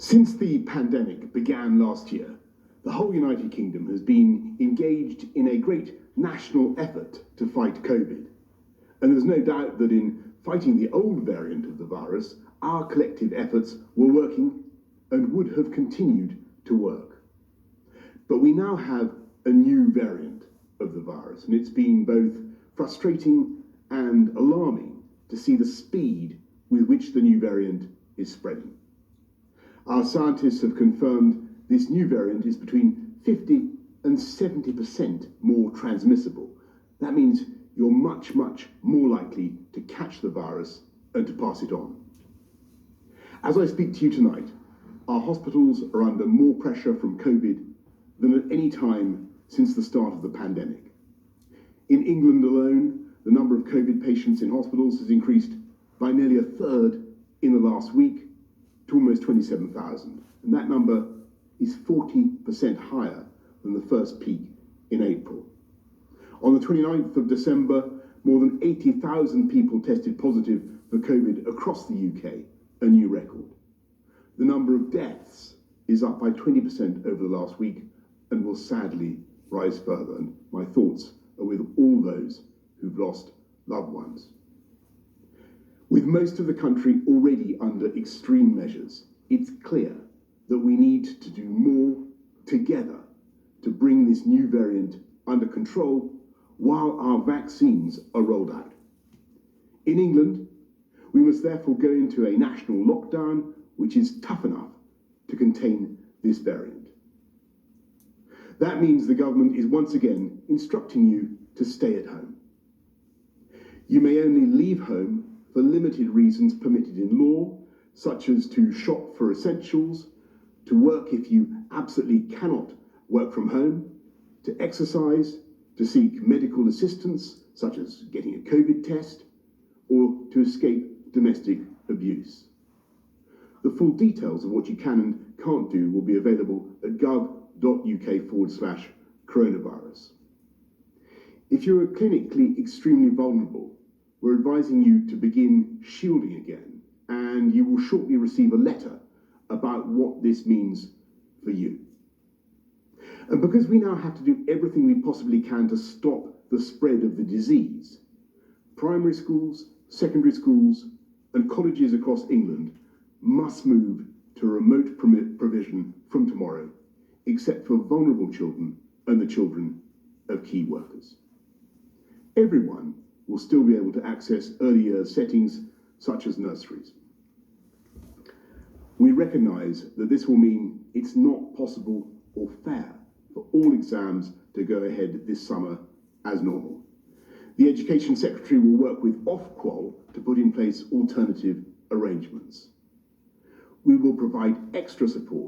Since the pandemic began last year, the whole United Kingdom has been engaged in a great national effort to fight COVID. And there's no doubt that in fighting the old variant of the virus, our collective efforts were working and would have continued to work. But we now have a new variant of the virus, and it's been both frustrating and alarming to see the speed with which the new variant is spreading. Our scientists have confirmed this new variant is between 50 and 70% more transmissible. That means you're much, much more likely to catch the virus and to pass it on. As I speak to you tonight, our hospitals are under more pressure from COVID than at any time since the start of the pandemic. In England alone, the number of COVID patients in hospitals has increased by nearly a third in the last week to almost 27,000. And that number is 40% higher than the first peak in April. On the 29th of December, more than 80,000 people tested positive for COVID across the UK, a new record. The number of deaths is up by 20% over the last week and will sadly rise further. And my thoughts are with all those who've lost loved ones. With most of the country already under extreme measures, it's clear that we need to do more together to bring this new variant under control while our vaccines are rolled out. In England, we must therefore go into a national lockdown which is tough enough to contain this variant. That means the government is once again instructing you to stay at home. You may only leave home for limited reasons permitted in law, such as to shop for essentials, to work if you absolutely cannot work from home, to exercise, to seek medical assistance, such as getting a COVID test, or to escape domestic abuse. The full details of what you can and can't do will be available at gov.uk/coronavirus. If you're clinically extremely vulnerable, we're advising you to begin shielding again, and you will shortly receive a letter about what this means for you. And because we now have to do everything we possibly can to stop the spread of the disease, primary schools, secondary schools, and colleges across England must move to remote provision from tomorrow, except for vulnerable children and the children of key workers. Everyone will still be able to access early years settings such as nurseries. We recognise that this will mean it's not possible or fair for all exams to go ahead this summer as normal. The Education Secretary will work with Ofqual to put in place alternative arrangements. We will provide extra support